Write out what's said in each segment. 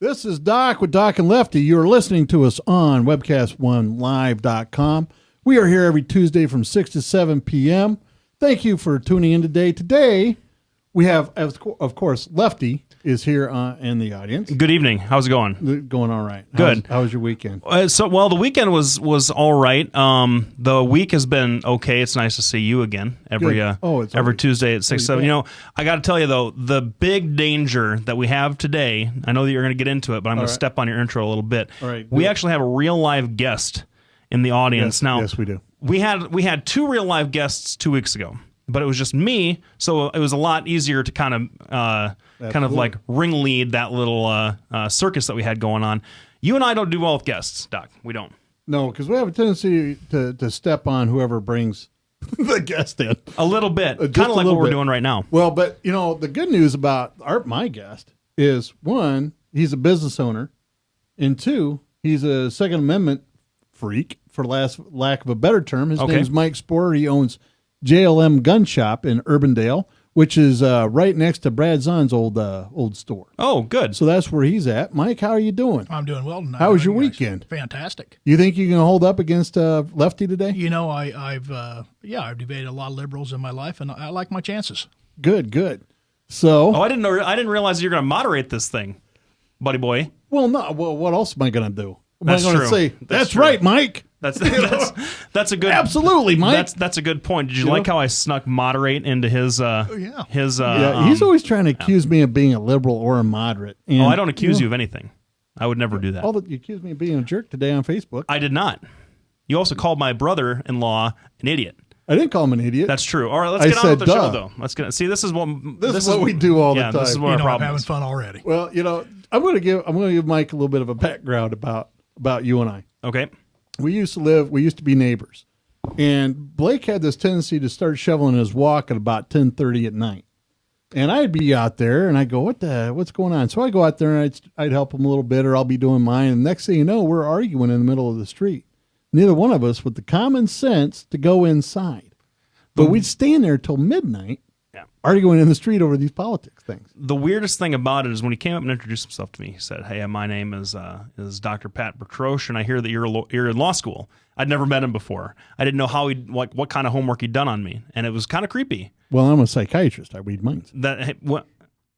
This is Doc with Doc and Lefty. You're listening to us on webcast1live.com. We are here every Tuesday from 6 to 7 p.m. Thank you for tuning in today. Today, we have, of course, Lefty is here in the audience. Good evening. How's it going? Going all right. Good. How was your weekend? The weekend was all right. The week has been okay. It's nice to see you again every Tuesday at 6, 7. You know, I got to tell you, though, the big danger that we have today, I know that you're going to get into it, but I'm going to step on your intro a little bit. All right. We actually have a real live guest in the audience. Yes, we do. We had two real live guests 2 weeks ago, but it was just me, so it was a lot easier to kind of like ringlead that little circus that we had going on. You and I don't do well with guests, Doc. We don't. No, because we have a tendency to step on whoever brings the guest in. A little bit. Kind of like what we're doing right now. Well, but, you know, the good news about my guest is, one, he's a business owner, and two, he's a Second Amendment freak, for lack of a better term. His name is Mike Sporer. He owns JLM Gun Shoppe in Urbandale, which is right next to Brad Zahn's old store. Oh, good. So that's where he's at. Mike, how are you doing? I'm doing well tonight. How was your weekend? Fantastic. You think you can hold up against Lefty today? You know, I've debated a lot of liberals in my life, and I like my chances. Good. So, I didn't realize you were going to moderate this thing, buddy boy. Well, no. Well, what else am I going to do? That's am I going to say? That's right, Mike. That's a good. Absolutely, Mike. That's a good point. Did you like how I snuck moderate into his? He's always trying to accuse me of being a liberal or a moderate. And, I don't accuse you of anything. I would never do that. You accused me of being a jerk today on Facebook. I did not. You also called my brother-in-law an idiot. I didn't call him an idiot. That's true. All right, let's get on with the show, though. Let's get. See, this is what we do all the time. This is what our problem I'm having is. fun already. Well, you know, I'm going to give Mike a little bit of a background about you and I. Okay. We used to be neighbors, and Blake had this tendency to start shoveling his walk at about 10:30 at night, and I'd be out there, and I'd go, what's going on? So I go out there, and I'd help him a little bit, or I'll be doing mine, and next thing you know, we're arguing in the middle of the street. Neither one of us with the common sense to go inside, but we'd stand there till midnight, arguing in the street over these politics things. The weirdest thing about it is when he came up and introduced himself to me, he said, "Hey, my name is Dr. Pat Bertroche, and I hear that you're in law school." I'd never met him before. I didn't know how what kind of homework he'd done on me, and it was kind of creepy. Well, I'm a psychiatrist. I read minds.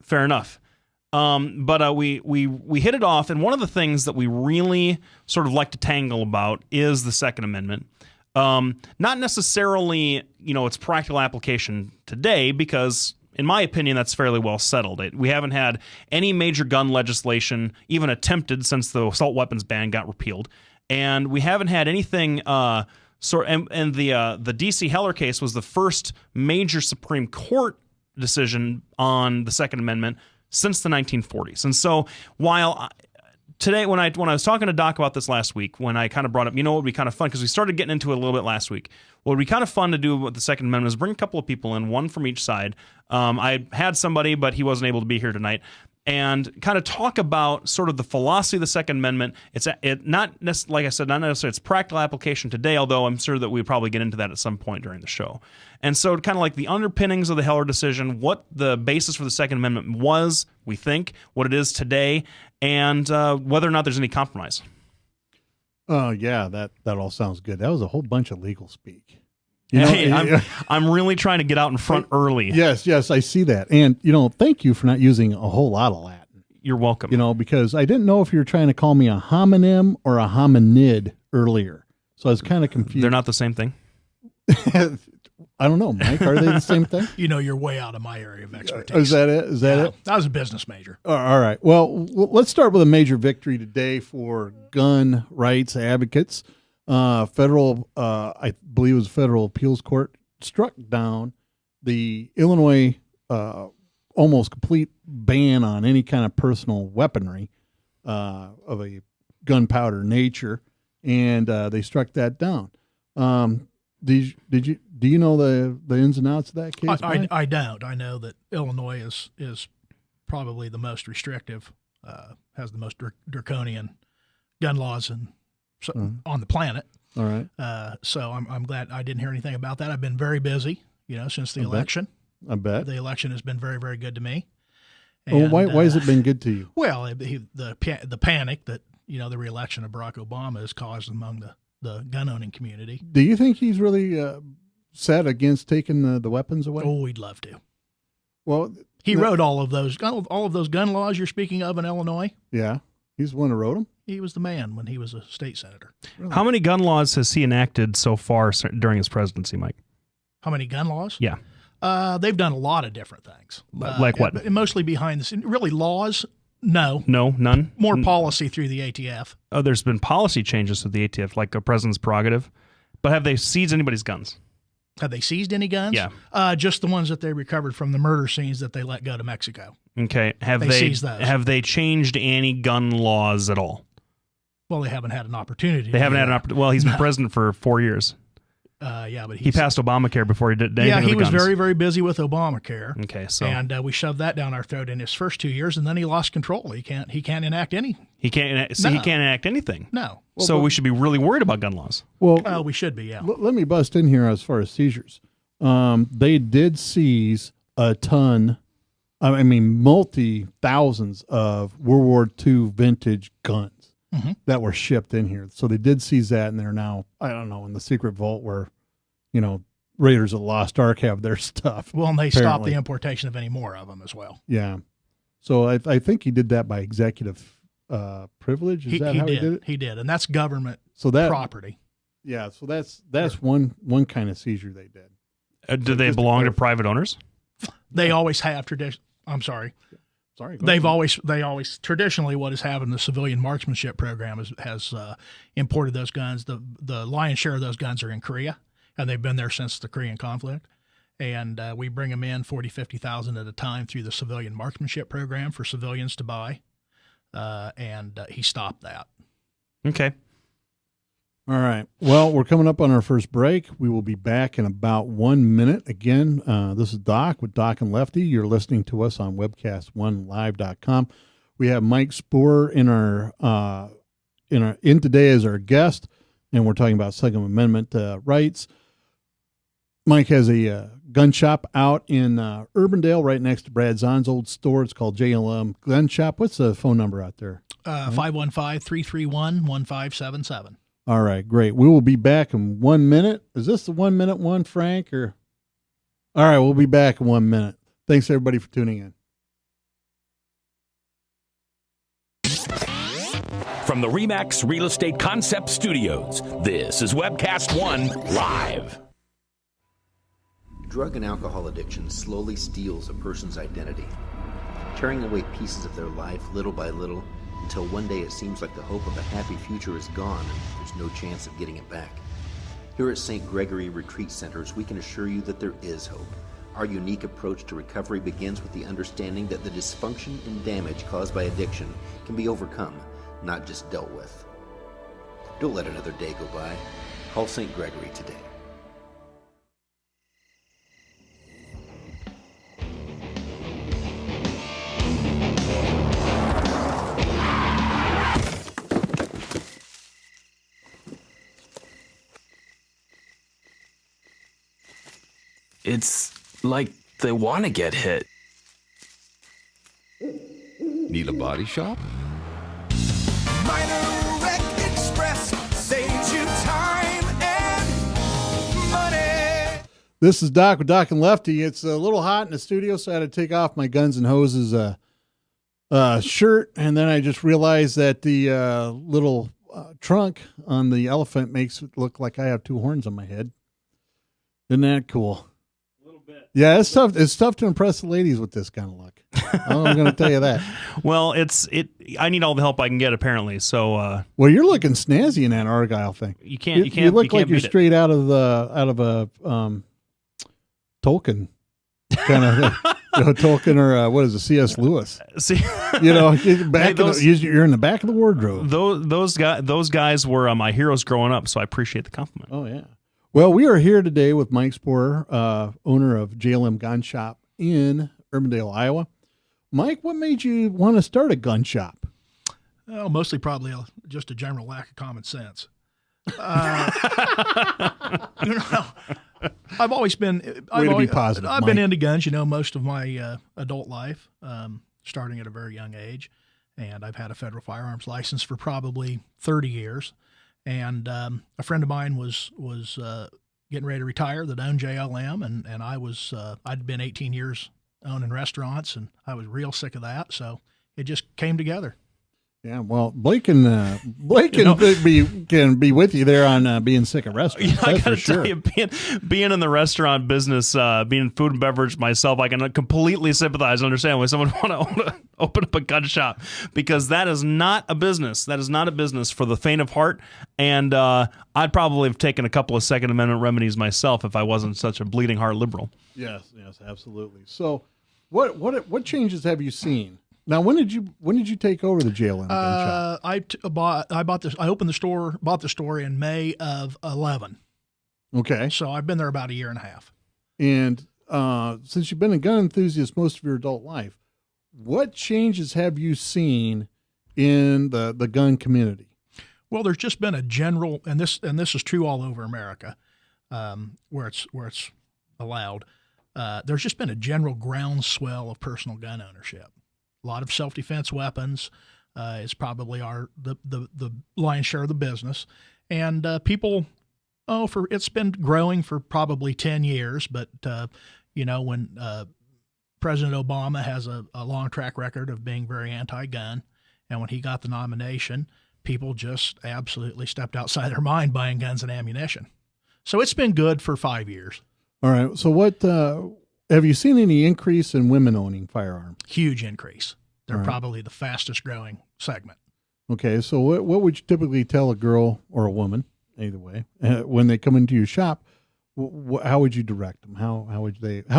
Fair enough. But we hit it off, and one of the things that we really sort of like to tangle about is the Second Amendment. Not necessarily, its practical application today, because in my opinion, that's fairly well settled. We haven't had any major gun legislation even attempted since the assault weapons ban got repealed, and we haven't had anything. And the D.C. Heller case was the first major Supreme Court decision on the Second Amendment since the 1940s. And so while today, when I was talking to Doc about this last week, when I kind of brought up, it would be kind of fun, because we started getting into it a little bit last week. What would be kind of fun to do with the Second Amendment is bring a couple of people in, one from each side. I had somebody, but he wasn't able to be here tonight, and kind of talk about sort of the philosophy of the Second Amendment. Not necessarily its practical application today, although I'm sure that we probably get into that at some point during the show. And so kind of like the underpinnings of the Heller decision, what the basis for the Second Amendment was, we think, what it is today, and whether or not there's any compromise. Oh, yeah, that all sounds good. That was a whole bunch of legal speak. I'm really trying to get out in front early. Yes, I see that. And, thank you for not using a whole lot of Latin. You're welcome. Because I didn't know if you were trying to call me a homonym or a hominid earlier. So I was kind of confused. They're not the same thing? I don't know, Mike. Are they the same thing? You're way out of my area of expertise. Is that it? It? I was a business major. All right. Well, let's start with a major victory today for gun rights advocates. Federal, I believe it was Federal Appeals Court, struck down the Illinois almost complete ban on any kind of personal weaponry of a gunpowder nature, and they struck that down. Do you know the ins and outs of that case? I don't. I know that Illinois is probably the most restrictive, has the most draconian gun laws on the planet. All right. So I'm glad I didn't hear anything about that. I've been very busy, since the election. I bet. The election has been very, very good to me. And, why has it been good to you? Well, the panic that the reelection of Barack Obama has caused among the gun owning community. Do you think he's really set against taking the weapons away? Oh, we'd love to. Well, he wrote all of those gun laws you're speaking of in Illinois. Yeah, he's the one who wrote them. He was the man when he was a state senator. Really? How many gun laws has he enacted so far during his presidency, Mike? How many gun laws? Yeah. They've done a lot of different things. Like what? Mostly behind the scenes. Really, laws? No. No, none? More policy through the ATF. Oh, there's been policy changes with the ATF, like a president's prerogative. But have they seized anybody's guns? Have they seized any guns? Yeah. Just the ones that they recovered from the murder scenes that they let go to Mexico. Okay. They seized those. Have they changed any gun laws at all? Well, they haven't had an opportunity. They haven't had an opportunity. Well, he's been president for 4 years. Yeah, but he passed Obamacare before he did anything. Yeah, he with was guns. very, very busy with Obamacare. Okay, so and we shoved that down our throat in his first 2 years, and then he lost control. He can't enact any. He can't enact anything. No. So we should be really worried about gun laws. Well, we should be. Yeah. Let me bust in here as far as seizures. They did seize a ton. I mean, multi-thousands of World War II vintage guns that were shipped in here. So they did seize that, and they're now, I don't know, in the secret vault where, Raiders of the Lost Ark have their stuff. Well, and they stopped the importation of any more of them as well. Yeah. So I think he did that by executive privilege. Is that how he did it? He did, and that's government property. Yeah, so that's one kind of seizure they did. Do they belong to private owners? They always have tradition. I'm sorry. Sorry. They always traditionally what has happened. The civilian marksmanship program has imported those guns. The lion's share of those guns are in Korea, and they've been there since the Korean conflict. And we bring them in 40, 50,000 at a time through the civilian marksmanship program for civilians to buy. And he stopped that. Okay. All right. Well, we're coming up on our first break. We will be back in about 1 minute. Again, this is Doc with Doc and Lefty. You're listening to us on webcast1live.com. We have Mike Sporer in today as our guest, and we're talking about Second Amendment rights. Mike has a gun shop out in Urbandale, right next to Brad Zahn's old store. It's called JLM Gun Shoppe. What's the phone number out there? 515-331-1577. All right, great. We will be back in 1 minute. Is this the 1 minute one, Frank? Or all right, we'll be back in 1 minute. Thanks everybody for tuning in. From the RE/MAX Real Estate Concept Studios, this is Webcast One Live. Drug and alcohol addiction slowly steals a person's identity, tearing away pieces of their life little by little, until one day it seems like the hope of a happy future is gone and there's no chance of getting it back. Here at St. Gregory Retreat Centers, we can assure you that there is hope. Our unique approach to recovery begins with the understanding that the dysfunction and damage caused by addiction can be overcome, not just dealt with. Don't let another day go by. Call St. Gregory today. It's like they want to get hit. Need a body shop? Minor Wreck Express saves you time and money. This is Doc with Doc and Lefty. It's a little hot in the studio, so I had to take off my Guns and Hoses shirt, and then I just realized that the little trunk on the elephant makes it look like I have two horns on my head. Isn't that cool? Yeah, it's tough. It's tough to impress the ladies with this kind of look. I'm going to tell you that. Well, I need all the help I can get, apparently. So, well, you're looking snazzy in that Argyle thing. You can't. You look like you're straight out of a Tolkien kind of Tolkien or what is it, C.S. Lewis? See, you're in the back of the wardrobe. Those guys were my heroes growing up. So I appreciate the compliment. Oh yeah. Well, we are here today with Mike Sporer, owner of JLM Gun Shoppe in Urbandale, Iowa. Mike, what made you want to start a gun shop? Well, mostly probably just a general lack of common sense. I've always been. Way to be positive, I've Mike. been into guns, most of my adult life. starting at a very young age. And I've had a federal firearms license for probably 30 years. And a friend of mine was getting ready to retire that owned JLM, and I'd been 18 years owning restaurants, and I was real sick of that. So it just came together. Yeah, well, Blake can be with you there on being sick of restaurants. I That's gotta for sure. tell you, being in the restaurant business, being in food and beverage myself, I can completely sympathize and understand why someone want to open up a gun shop, because that is not a business. That is not a business for the faint of heart. And I'd probably have taken a couple of Second Amendment remedies myself if I wasn't such a bleeding heart liberal. Yes, absolutely. So, what changes have you seen? Now, when did you take over the JLM Gun Shoppe? Bought the store in May of 11. Okay. So I've been there about a year and a half. And since you've been a gun enthusiast most of your adult life, what changes have you seen in the gun community? Well, there's just been a general, and this is true all over America, where it's allowed. There's just been a general groundswell of personal gun ownership. A lot of self-defense weapons is probably the lion's share of the business, and people. It's been growing for probably 10 years, but when President Obama has a long track record of being very anti-gun, and when he got the nomination, people just absolutely stepped outside their mind buying guns and ammunition. So it's been good for 5 years. All right. So what have you seen any increase in women owning firearms? Huge increase. They're All right. probably the fastest growing segment. Okay. So what would you typically tell a girl or a woman, either way, when they come into your shop? How would you direct them? How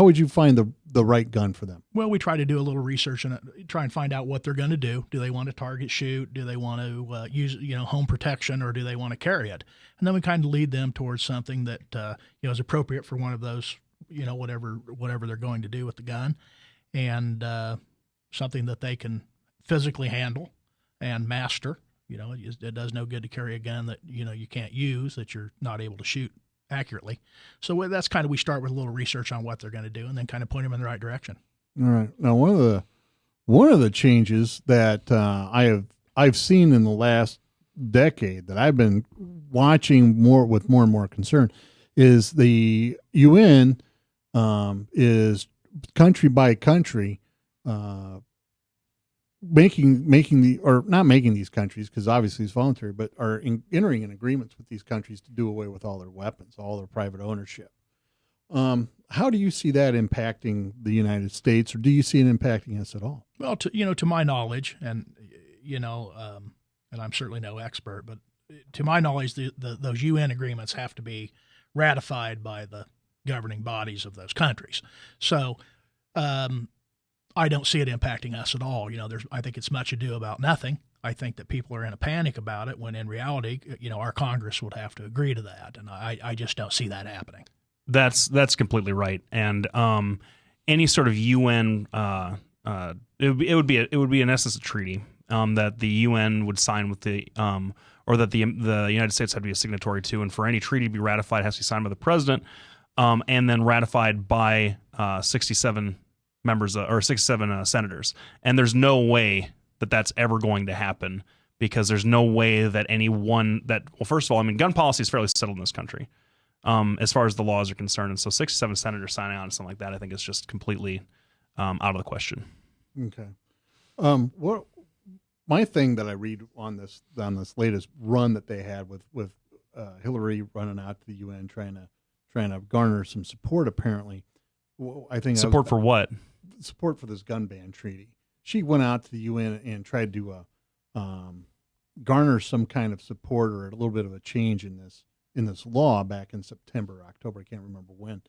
would you find the right gun for them? Well, we try to do a little research and try and find out what they're going to do. Do they want to target shoot? Do they want to use home protection, or do they want to carry it? And then we kind of lead them towards something that is appropriate for one of those, whatever they're going to do with the gun, and something that they can physically handle and master. It does no good to carry a gun that you can't use, that you're not able to shoot accurately. So that's kind of, we start with a little research on what they're going to do, and then kind of point them in the right direction. All right. Now, one of the changes that I've seen in the last decade that I've been watching with more and more concern is the UN is country by country not making these countries, because obviously it's voluntary, but are entering in agreements with these countries to do away with all their weapons, all their private ownership. How do you see that impacting the United States, or do you see it impacting us at all? Well, to my knowledge, and and I'm certainly no expert, but to my knowledge, those UN agreements have to be ratified by the governing bodies of those countries. So I don't see it impacting us at all. I think it's much ado about nothing. I think that people are in a panic about it, when in reality, our Congress would have to agree to that, and I just don't see that happening. That's completely right. And any sort of UN, it would be in essence a treaty that the UN would sign with or that the United States had to be a signatory to. And for any treaty to be ratified, it has to be signed by the president, and then ratified by 67 members or 67 senators. And there's no way that that's ever going to happen, because there's no way that first of all, gun policy is fairly settled in this country as far as the laws are concerned. And so 67 senators signing on to something like that, I think, is just completely out of the question. Okay. My thing that I read on this latest run that they had with Hillary running out to the UN trying to garner some support, apparently. I think support for what? Support for this gun ban treaty. She went out to the UN and tried to garner some kind of support or a little bit of a change in this law back in September, October. I can't remember when.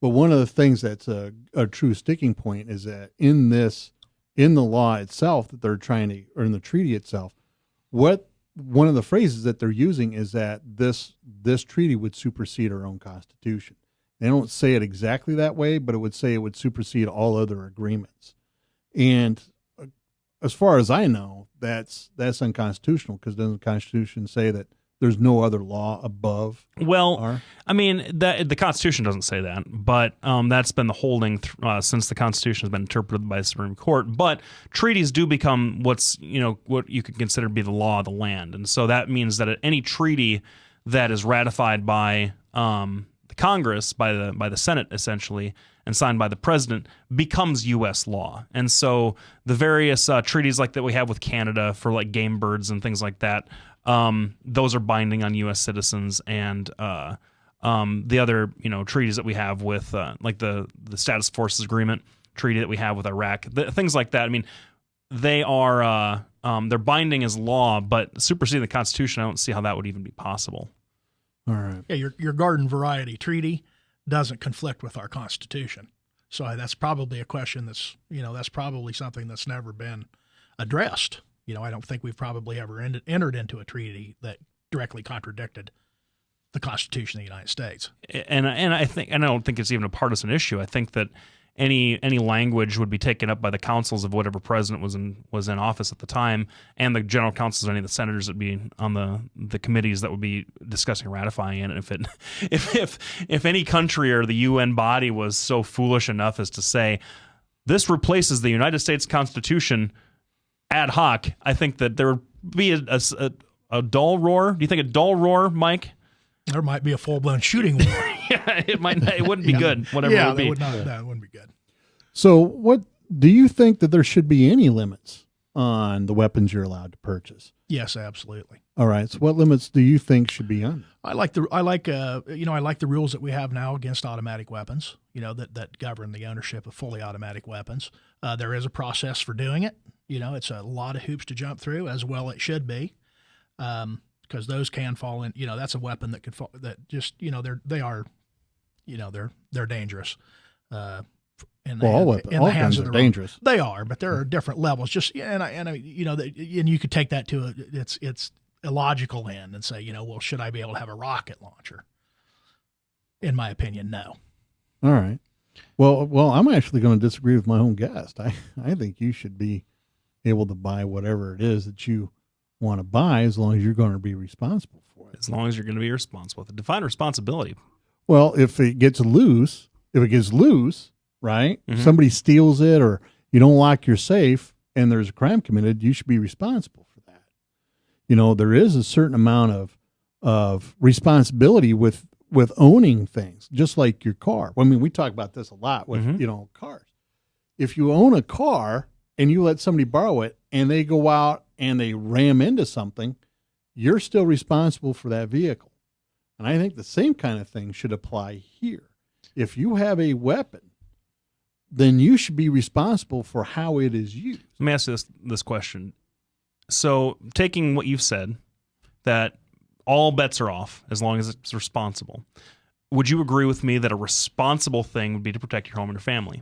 But one of the things that's a true sticking point is that in the law itself that they're trying to, or in the treaty itself, one of the phrases that they're using is that this treaty would supersede our own Constitution. They don't say it exactly that way, but it would say it would supersede all other agreements. And as far as I know, that's unconstitutional, because doesn't the Constitution say that there's no other law above? Well, our? I mean, the Constitution doesn't say that, but that's been the holding since the Constitution has been interpreted by the Supreme Court. But treaties do become what you could consider to be the law of the land, and so that means that any treaty that is ratified by the Congress, by the Senate, essentially, and signed by the president, becomes U.S. law. And so the various treaties like that we have with Canada for like game birds and things like that, those are binding on U.S. citizens, and the other treaties that we have with like the Status Forces Agreement treaty that we have with Iraq, things like that. I mean, they are they're binding as law, but superseding the Constitution, I don't see how that would even be possible. All right. Yeah, your garden variety treaty doesn't conflict with our Constitution, so that's probably a question that's probably something that's never been addressed. I don't think we've probably ever entered into a treaty that directly contradicted the Constitution of the United States. And I don't think it's even a partisan issue. I think that any language would be taken up by the councils of whatever president was in office at the time, and the general councils of any of the senators that would be on the committees that would be discussing and ratifying it. If any country or the UN body was so foolish enough as to say this replaces the United States Constitution ad hoc, I think that there would be a dull roar. Do you think a dull roar, Mike? There might be a full-blown shooting war. Yeah, it wouldn't be good. Whatever it would be. That wouldn't be good. So what do you think that there should be any limits on the weapons you're allowed to purchase? Yes, absolutely. All right. So what limits do you think should be on? I like the rules that we have now against automatic weapons, that govern the ownership of fully automatic weapons. There is a process for doing it. It's a lot of hoops to jump through, as well it should be. Because those can fall in, that's a weapon that could fall, that just, they're dangerous. All guns are dangerous. They are, but there are different levels. Just, and you could take that to its illogical end and say, well, should I be able to have a rocket launcher? In my opinion, no. All right. Well, I'm actually going to disagree with my own guest. I think you should be able to buy whatever it is that you want to buy, as long as you're going to be responsible for it. As long as you're going to be responsible. Define responsibility. Well, if it gets loose, right? Mm-hmm. Somebody steals it, or you don't lock your safe and there's a crime committed, you should be responsible for that. There is a certain amount of responsibility with owning things, just like your car. I mean, we talk about this a lot with, cars. If you own a car and you let somebody borrow it and they go out and they ram into something, you're still responsible for that vehicle. And I think the same kind of thing should apply here. If you have a weapon, then you should be responsible for how it is used. Let me ask you this question. So, taking what you've said, that all bets are off as long as it's responsible, would you agree with me that a responsible thing would be to protect your home and your family?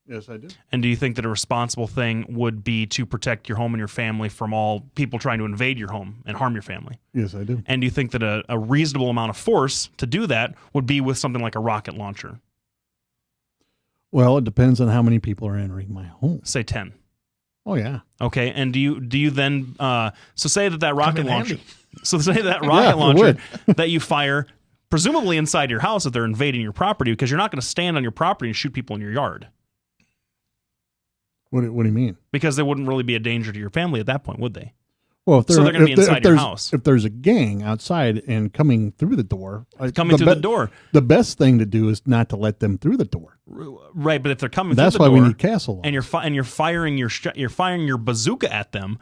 Yes, I do. And do you think that a responsible thing would be to protect your home and your family from all people trying to invade your home and harm your family? Yes, I do. And do you think that a reasonable amount of force to do that would be with something like a rocket launcher? Well, it depends on how many people are entering my home. Say 10. Oh, yeah. Okay, and do you then so say that rocket launcher. So say that rocket launcher that you fire, presumably inside your house, if they're invading your property, because you're not going to stand on your property and shoot people in your yard. What do you mean? Because they wouldn't really be a danger to your family at that point, would they? Well, if they're going to be inside your house. If there's a gang outside and coming through the door, the best thing to do is not to let them through the door. Right, but if they're coming through the door, that's why we need castle law. And you're firing your bazooka at them,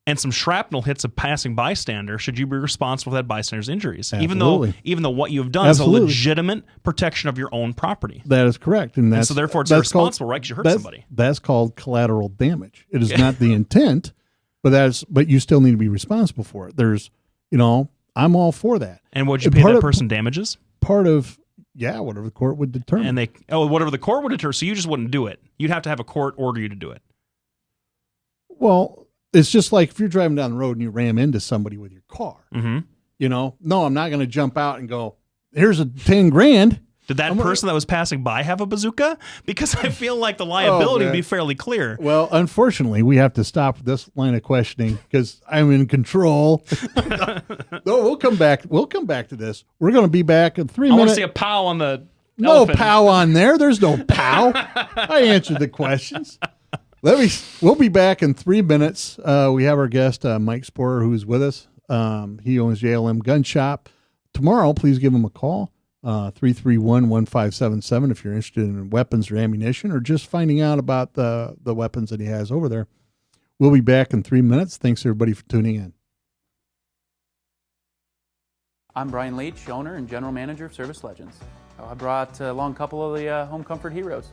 and some shrapnel hits a passing bystander, should you be responsible for that bystander's injuries? Absolutely. Even though what you have done is a legitimate protection of your own property. That is correct. And so therefore it's irresponsible, right? Because you hurt somebody. That's called collateral damage. It is not the intent, but you still need to be responsible for it. I'm all for that. And would you pay that person damages? Part of, whatever the court would determine. And whatever the court would determine, so you just wouldn't do it. You'd have to have a court order you to do it. Well, it's just like if you're driving down the road and you ram into somebody with your car. Mm-hmm. No, I'm not going to jump out and go, here's a $10,000. Did that person that was passing by have a bazooka? Because I feel like the liability would be fairly clear. Well, unfortunately, we have to stop this line of questioning because I'm in control. No, we'll come back. We'll come back to this. We're going to be back in 3 minutes. I want to see a pow on the No elephant. pow on there. There's no pow. I answered the questions. We'll be back in 3 minutes. We have our guest, Mike Sporer, who's with us. He owns JLM Gun Shoppe. Tomorrow, please give him a call. 331-1577 if you're interested in weapons or ammunition or just finding out about the weapons that he has over there. We'll be back in 3 minutes. Thanks everybody for tuning in. I'm Brian Leach, owner and general manager of Service Legends. I brought along a couple of the home comfort heroes.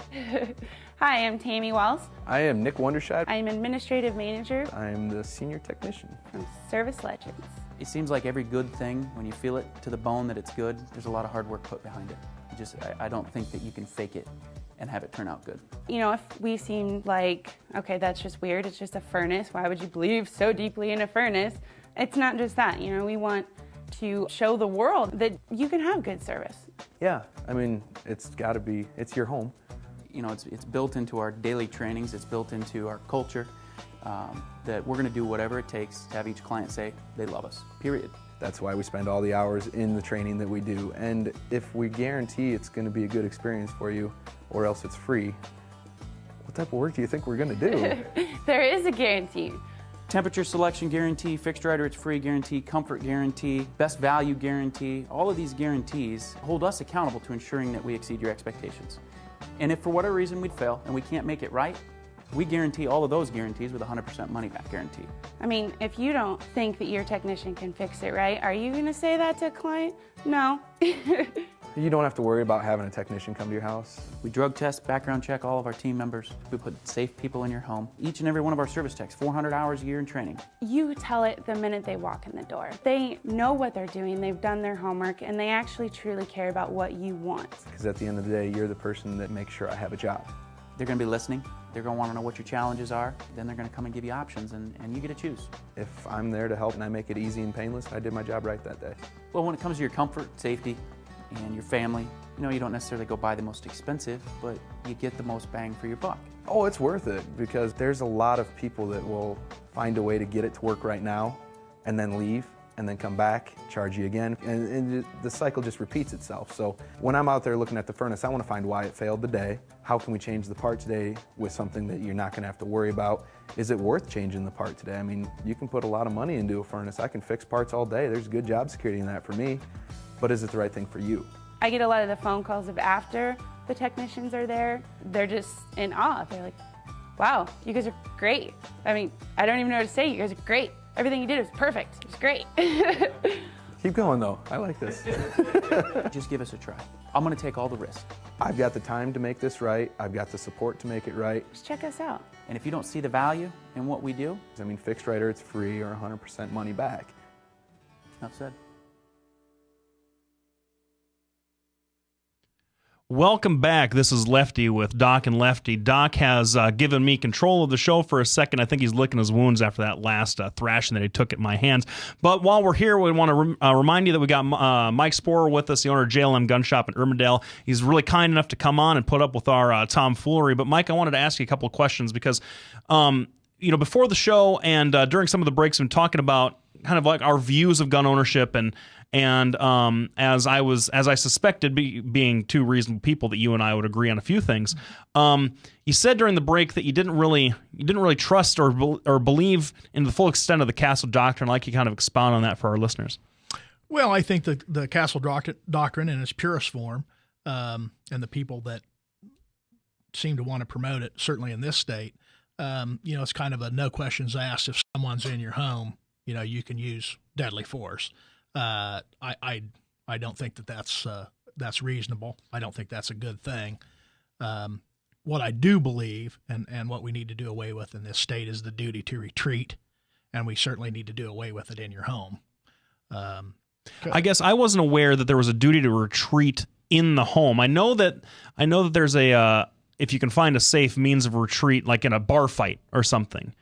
Hi, I'm Tammy Wells. I am Nick Wondershad. I'm administrative manager I'm the senior technician from Service Legends. It seems like every good thing, when you feel it to the bone that it's good, there's a lot of hard work put behind it. I don't think that you can fake it and have it turn out good. You know, if we seem like, okay, that's just weird, it's just a furnace, why would you believe so deeply in a furnace? It's not just that, you know, we want to show the world that you can have good service. Yeah, I mean, it's got to be, it's your home. You know, it's built into our daily trainings, it's built into our culture, that we're going to do whatever it takes to have each client say they love us, period. That's why we spend all the hours in the training that we do. And if we guarantee it's going to be a good experience for you, or else it's free, what type of work do you think we're going to do? There is a guarantee. Temperature selection guarantee, fixed rider it's free guarantee, comfort guarantee, best value guarantee. All of these guarantees hold us accountable to ensuring that we exceed your expectations. And if for whatever reason we'd fail and we can't make it right, we guarantee all of those guarantees with a 100% money back guarantee. I mean, if you don't think that your technician can fix it right, are you going to say that to a client? No. You don't have to worry about having a technician come to your house. We drug test, background check all of our team members. We put safe people in your home. Each and every one of our service techs, 400 hours a year in training. You tell it the minute they walk in the door. They know what they're doing, they've done their homework, and they actually truly care about what you want. Because at the end of the day, you're the person that makes sure I have a job. They're going to be listening. They're going to want to know what your challenges are. Then they're going to come and give you options, and you get to choose. If I'm there to help and I make it easy and painless, I did my job right that day. Well, when it comes to your comfort, safety, and your family, you know, you don't necessarily go buy the most expensive, but you get the most bang for your buck. Oh, it's worth it, because there's a lot of people that will find a way to get it to work right now and then leave and then come back, charge you again, and the cycle just repeats itself. So when I'm out there looking at the furnace, I want to find why it failed today. How can we change the part today with something that you're not going to have to worry about? Is it worth changing the part today? I mean, you can put a lot of money into a furnace. I can fix parts all day. There's good job security in that for me, but is it the right thing for you? I get a lot of the phone calls of after the technicians are there. They're just in awe. They're like, wow, you guys are great. I mean, I don't even know what to say. You guys are great. Everything you did was perfect. It was great. Keep going though, I like this. Just give us a try. I'm gonna take all the risk. I've got the time to make this right. I've got the support to make it right. Just check us out. And if you don't see the value in what we do, I mean, fixed rider, it's free or 100% money back. enough said. Welcome back. This is Lefty with Doc and Lefty. Doc has given me control of the show for a second. I think he's licking his wounds after that last thrashing that he took at my hands. But while we're here, we want to remind you that we got Mike Sporer with us, the owner of JLM Gun Shoppe in Urbandale. He's really kind enough to come on and put up with our tomfoolery. But Mike, I wanted to ask you a couple of questions because, before the show and during some of the breaks, we've been talking about kind of like our views of gun ownership and as I suspected, being two reasonable people, that you and I would agree on a few things. You said during the break that you didn't really trust or believe in the full extent of the Castle Doctrine. I'd like you kind of expound on that for our listeners. Well, I think the Castle Doctrine in its purest form, and the people that seem to want to promote it, certainly in this state, it's kind of a no questions asked. If someone's in your home, you can use deadly force. I don't think that's reasonable. I don't think that's a good thing. What I do believe, and what we need to do away with in this state, is the duty to retreat, and we certainly need to do away with it in your home. I guess I wasn't aware that there was a duty to retreat in the home. I know that there's if you can find a safe means of retreat, like in a bar fight or something,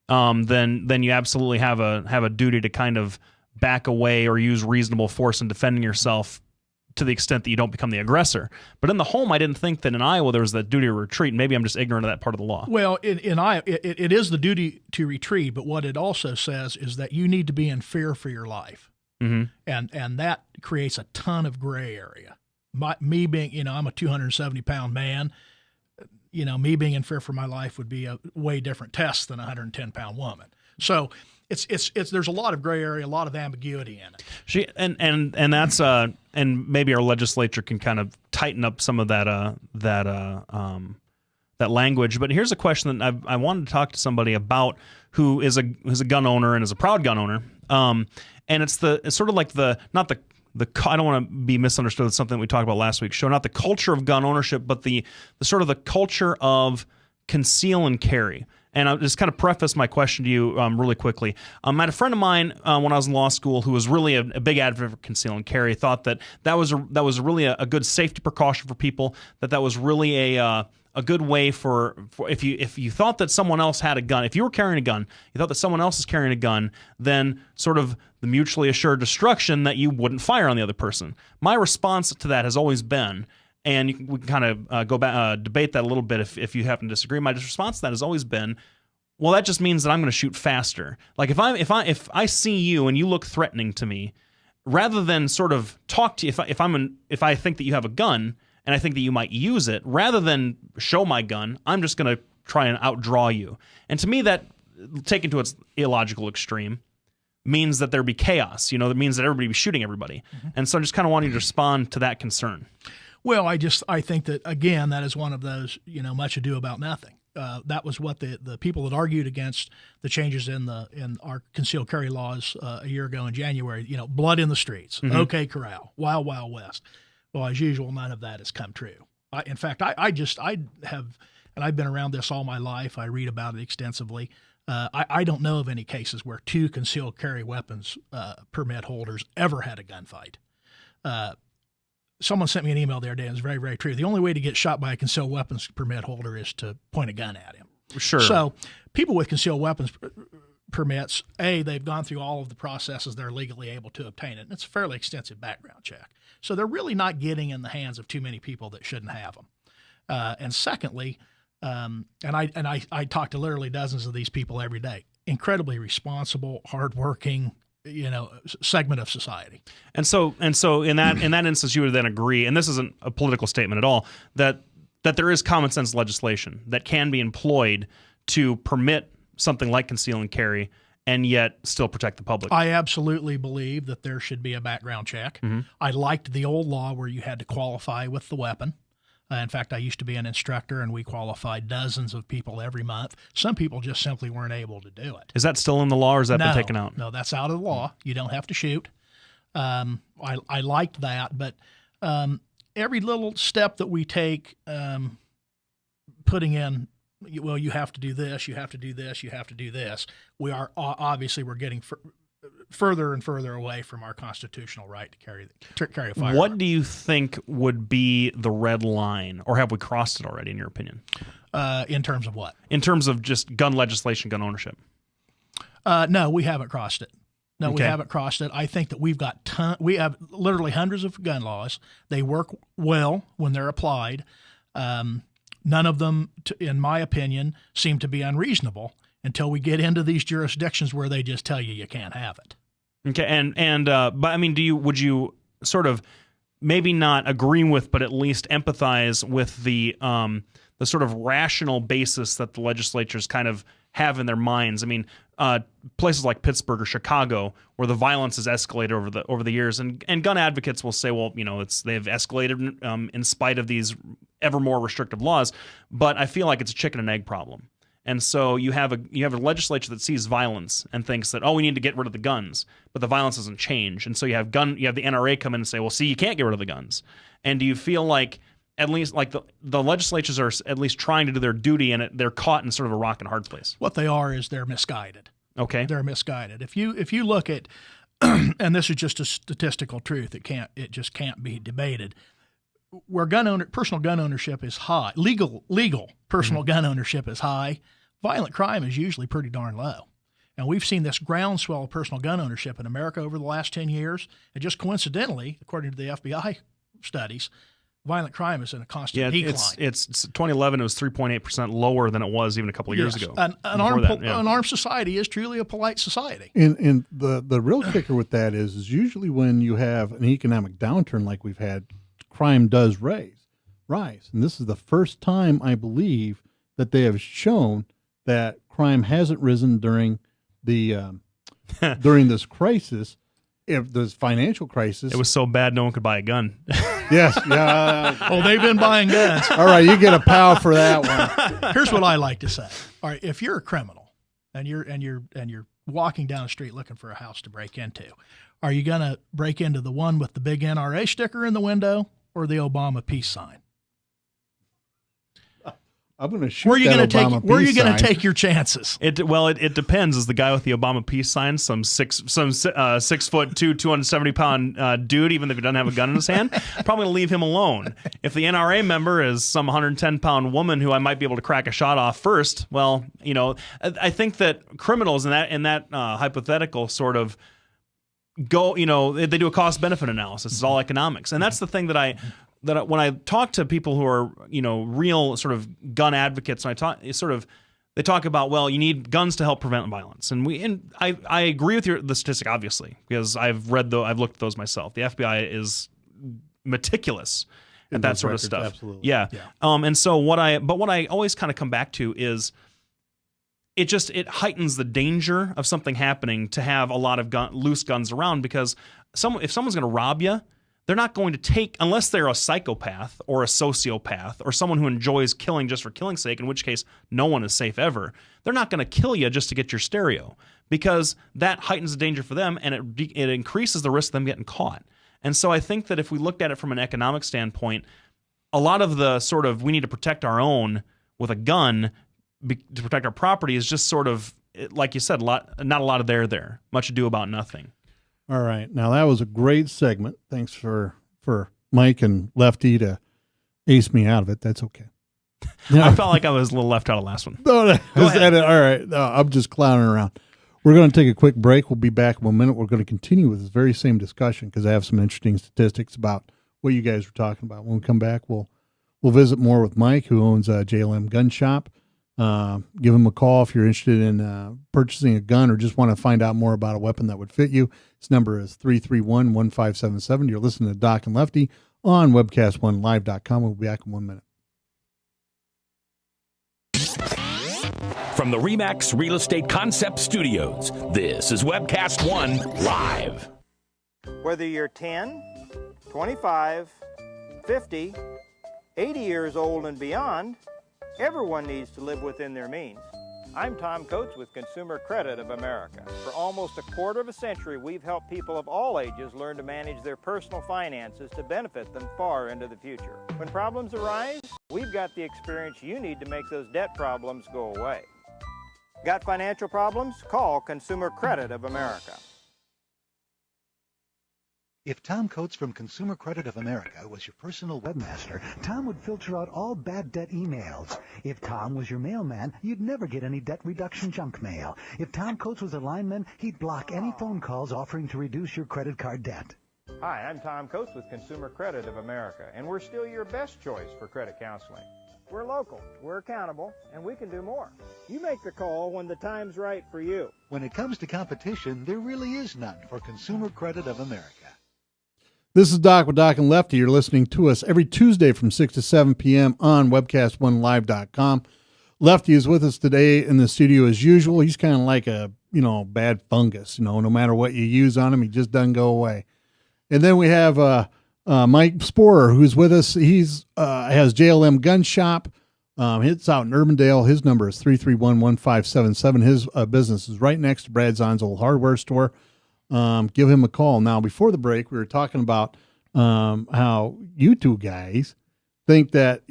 then you absolutely have a duty to kind of back away or use reasonable force in defending yourself to the extent that you don't become the aggressor. But in the home, I didn't think that in Iowa there was that duty to retreat. Maybe I'm just ignorant of that part of the law. Well, in Iowa, it is the duty to retreat, but what it also says is that you need to be in fear for your life. Mm-hmm. And that creates a ton of gray area. Me being, I'm a 270-pound man, me being in fear for my life would be a way different test than a 110-pound woman. So it's there's a lot of gray area, a lot of ambiguity in it. And that's and maybe our legislature can kind of tighten up some of that language. But here's a question that I wanted to talk to somebody about who is a gun owner and is a proud gun owner. And it's sort of like I don't want to be misunderstood. It's something that we talked about last week's show. Not the culture of gun ownership, but the sort of the culture of conceal and carry. And I'll just kind of preface my question to you really quickly. I had a friend of mine when I was in law school who was really a big advocate for conceal and carry. Thought that was really a good safety precaution for people. That was really a good way for if you thought that someone else had a gun, if you were carrying a gun, you thought that someone else is carrying a gun, then sort of the mutually assured destruction that you wouldn't fire on the other person. My response to that has always been, and we can kind of go back debate that a little bit if you happen to disagree. My response to that has always been, well, that just means that I'm going to shoot faster. Like if I see you and you look threatening to me, rather than sort of talk to you, if I think that you have a gun and I think that you might use it, rather than show my gun, I'm just going to try and outdraw you. And to me, that, taken to its illogical extreme, means that there be chaos. That means that everybody be shooting everybody. Mm-hmm. And so I just kind of want you to respond to that concern. Well, I think that, again, that is one of those, much ado about nothing. That was what the people that argued against the changes in our concealed carry laws a year ago in January, blood in the streets, Mm-hmm. OK Corral, Wild Wild West. Well, as usual, none of that has come true. In fact, I've been around this all my life. I read about it extensively. I don't know of any cases where two concealed carry weapons permit holders ever had a gunfight. Someone sent me an email the other day, and it's very, very true. The only way to get shot by a concealed weapons permit holder is to point a gun at him. Sure. So people with concealed weapons permits, they've gone through all of the processes they're legally able to obtain it. And it's a fairly extensive background check. So they're really not getting in the hands of too many people that shouldn't have them. And secondly, and I talk to literally dozens of these people every day, incredibly responsible, hardworking, segment of society. And so in that instance, you would then agree, and this isn't a political statement at all, that there is common sense legislation that can be employed to permit something like conceal and carry and yet still protect the public. I absolutely believe that there should be a background check. Mm-hmm. I liked the old law where you had to qualify with the weapon. In fact, I used to be an instructor, and we qualified dozens of people every month. Some people just simply weren't able to do it. Is that still in the law, or has that been taken out? No, that's out of the law. You don't have to shoot. I liked that, but every little step that we take, putting in, well, you have to do this, you have to do this, you have to do this. We are obviously we're getting further and further away from our constitutional right to carry a firearm. What do you think would be the red line, or have we crossed it already, in your opinion? In terms of what? In terms of just gun legislation, gun ownership. No, we haven't crossed it. No, Okay. We haven't crossed it. I think that we have literally hundreds of gun laws. They work well when they're applied. None of them, in my opinion, seem to be unreasonable until we get into these jurisdictions where they just tell you can't have it. Okay, but I mean, would you sort of maybe not agree with, but at least empathize with the sort of rational basis that the legislatures kind of have in their minds? I mean, places like Pittsburgh or Chicago, where the violence has escalated over the years, and gun advocates will say, well, they've escalated in spite of these ever more restrictive laws. But I feel like it's a chicken and egg problem. And so you have a legislature that sees violence and thinks that, we need to get rid of the guns, but the violence doesn't change. And so you have the NRA come in and say, well, see, you can't get rid of the guns. And do you feel like at least like the legislatures are at least trying to do their duty, and they're caught in sort of a rock and hard place? What they are is they're misguided. Okay. They're misguided. If you look at, and this is just a statistical truth, it just can't be debated. Where personal gun ownership is high, legal personal gun ownership is high, violent crime is usually pretty darn low. And we've seen this groundswell of personal gun ownership in America over the last 10 years. And just coincidentally, according to the FBI studies, violent crime is in a constant decline. It's 2011. It was 3.8% lower than it was even a couple of years ago. An armed society is truly a polite society. And the real kicker with that is usually when you have an economic downturn like we've had, crime does rise. And this is the first time, I believe, that they have shown that crime hasn't risen during the during this crisis. If this financial crisis, it was so bad no one could buy a gun. Yes, yeah. Oh, they've been buying guns. All right, you get a pal for that one. Here's what I like to say. All right, if you're a criminal and you're walking down the street looking for a house to break into, are you going to break into the one with the big NRA sticker in the window or the Obama peace sign? I'm going to shoot where are you going to take your chances? It depends. Is the guy with the Obama peace sign some 6'2", 270 pound dude? Even if he doesn't have a gun in his hand, probably gonna leave him alone. If the NRA member is some 110 pound woman who I might be able to crack a shot off first, well, I think that criminals in that hypothetical sort of go. They do a cost benefit analysis. It's all economics, and that's the thing that when I talk to people who are, real sort of gun advocates, and they talk about, well, you need guns to help prevent violence, and I agree with the statistic, obviously, because I've looked at those myself. The FBI is meticulous at that sort of stuff. Absolutely. Yeah. And so what I always kind of come back to is it heightens the danger of something happening to have a lot of loose guns around, because if someone's going to rob you, they're not going to take, unless they're a psychopath or a sociopath or someone who enjoys killing just for killing's sake, in which case no one is safe ever. They're not going to kill you just to get your stereo, because that heightens the danger for them, and it increases the risk of them getting caught. And so I think that if we looked at it from an economic standpoint, a lot of the sort of we need to protect our own with a gun to protect our property is just sort of, like you said, not a lot of there. Much ado about nothing. All right. Now, that was a great segment. Thanks for Mike and Lefty to ace me out of it. That's okay. I felt like I was a little left out of the last one. No, all right. No, I'm just clowning around. We're going to take a quick break. We'll be back in a minute. We're going to continue with this very same discussion because I have some interesting statistics about what you guys were talking about. When we come back, we'll visit more with Mike, who owns JLM Gun Shoppe. Give him a call if you're interested in purchasing a gun or just want to find out more about a weapon that would fit you. His number is 331-1577. You're listening to Doc and Lefty on webcast1live.com. We'll be back in 1 minute. From the RE/MAX Real Estate Concept Studios, this is Webcast One Live. Whether you're 10, 25, 50, 80 years old and beyond, everyone needs to live within their means. I'm Tom Coates with Consumer Credit of America. For almost a quarter of a century, we've helped people of all ages learn to manage their personal finances to benefit them far into the future. When problems arise, we've got the experience you need to make those debt problems go away. Got financial problems? Call Consumer Credit of America. If Tom Coates from Consumer Credit of America was your personal webmaster, Tom would filter out all bad debt emails. If Tom was your mailman, you'd never get any debt reduction junk mail. If Tom Coates was a lineman, he'd block any phone calls offering to reduce your credit card debt. Hi, I'm Tom Coates with Consumer Credit of America, and we're still your best choice for credit counseling. We're local, we're accountable, and we can do more. You make the call when the time's right for you. When it comes to competition, there really is none for Consumer Credit of America. This is Doc with Doc and Lefty. You're listening to us every Tuesday from 6 to 7 p.m. on webcast1live.com. Lefty is with us today in the studio as usual. He's kind of like a, bad fungus. No matter what you use on him, he just doesn't go away. And then we have Mike Sporer, who's with us. He's has JLM Gun Shoppe. It's out in Urbandale. His number is 331-1577. His business is right next to Brad Zahn's old hardware store. Give him a call. Now, before the break, we were talking about how you two guys think that,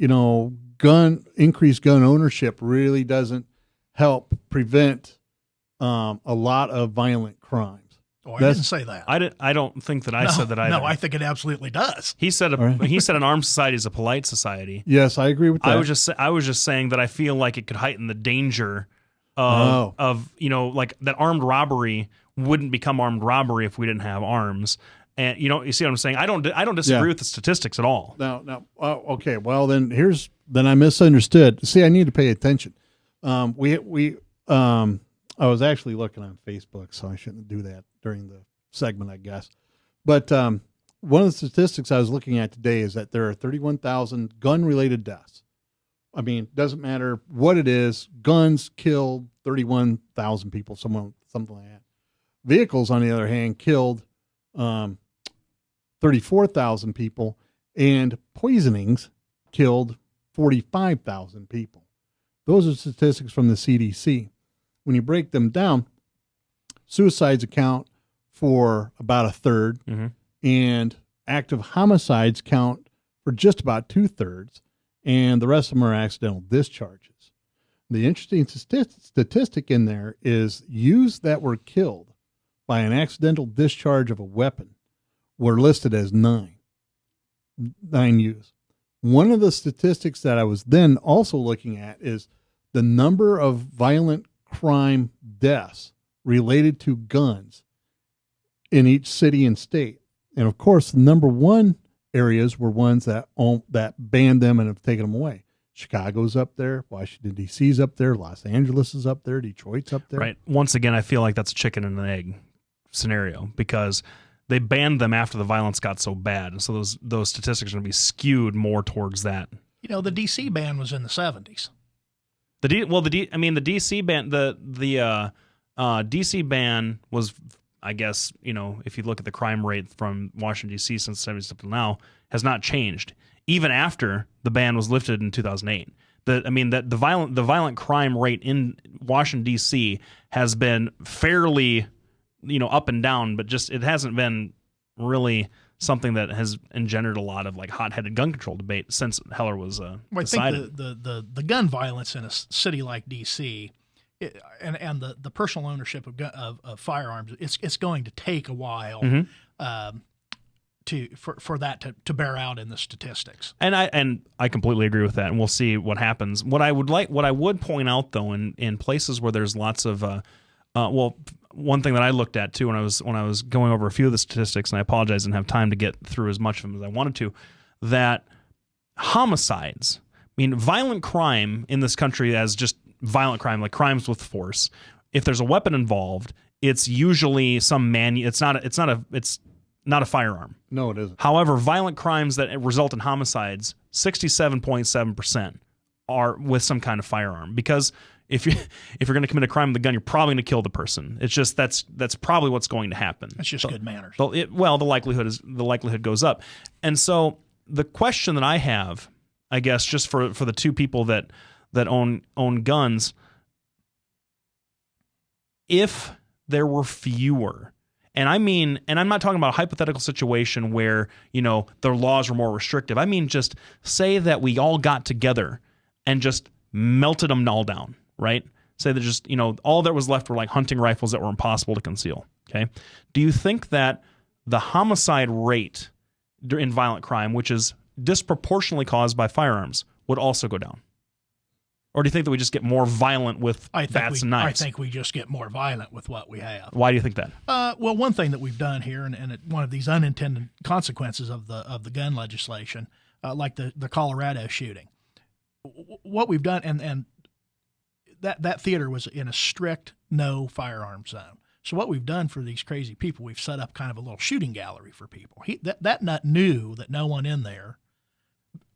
increased gun ownership really doesn't help prevent a lot of violent crimes. Oh, I didn't say that. I don't think that I said that either. No, I think it absolutely does. He said he said an armed society is a polite society. Yes, I agree with that. I was just saying that I feel like it could heighten the danger of like that armed robbery wouldn't become armed robbery if we didn't have arms. And you see what I'm saying? I don't disagree with the statistics at all. No. Okay. Well, then I misunderstood. See, I need to pay attention. I was actually looking on Facebook, so I shouldn't do that during the segment, I guess. But one of the statistics I was looking at today is that there are 31,000 gun-related deaths. I mean, doesn't matter what it is. Guns killed 31,000 people, something like that. Vehicles, on the other hand, killed 34,000 people, and poisonings killed 45,000 people. Those are statistics from the CDC. When you break them down, suicides account for about a third, and active homicides count for just about 2/3, and the rest of them are accidental discharges. The interesting statistic in there is youths that were killed by an accidental discharge of a weapon were listed as 9 youths. One of the statistics that I was then also looking at is the number of violent crime deaths related to guns in each city and state. And of course, the number one areas were ones that banned them and have taken them away. Chicago's up there, Washington, D.C.'s up there, Los Angeles is up there, Detroit's up there. Right. Once again, I feel like that's a chicken and an egg scenario because they banned them after the violence got so bad. And so those statistics are going to be skewed more towards that. The D.C. ban was in the 70s. The D.C. ban, the D.C. ban was, I guess, if you look at the crime rate from Washington, D.C. since the 70s up to now, has not changed, even after the ban was lifted in 2008. The violent crime rate in Washington, D.C. has been fairly, up and down, but just it hasn't been really something that has engendered a lot of like hot-headed gun control debate since Heller was decided. I think the gun violence in a city like D.C. and the personal ownership of firearms, it's going to take a while for that to bear out in the statistics. And I completely agree with that, and we'll see what happens. What I would point out though, in places where there's lots of one thing that I looked at too when I was going over a few of the statistics, and I apologize, I didn't have time to get through as much of them as I wanted to, that homicides, violent crime in this country as just violent crime, like crimes with force. If there's a weapon involved, it's usually it's not a firearm. No, it isn't. However, violent crimes that result in homicides, 67.7% are with some kind of firearm. Because if you're going to commit a crime with a gun, you're probably going to kill the person. It's just that's probably what's going to happen. It's just good manners. The likelihood goes up. And so the question that I have, I guess, just for the two people that own guns, if there were fewer, and I'm not talking about a hypothetical situation where, the laws were more restrictive. I mean, just say that we all got together and just melted them all down, right? Say that just, all that was left were like hunting rifles that were impossible to conceal, okay? Do you think that the homicide rate in violent crime, which is disproportionately caused by firearms, would also go down? Or do you think that we just get more violent with bats and knives? I think we just get more violent with what we have. Why do you think that? Well, one thing that we've done here, and one of these unintended consequences of the gun legislation, like the Colorado shooting, what we've done, and that theater was in a strict no firearm zone. So what we've done for these crazy people, we've set up kind of a little shooting gallery for people. That nut knew that no one in there,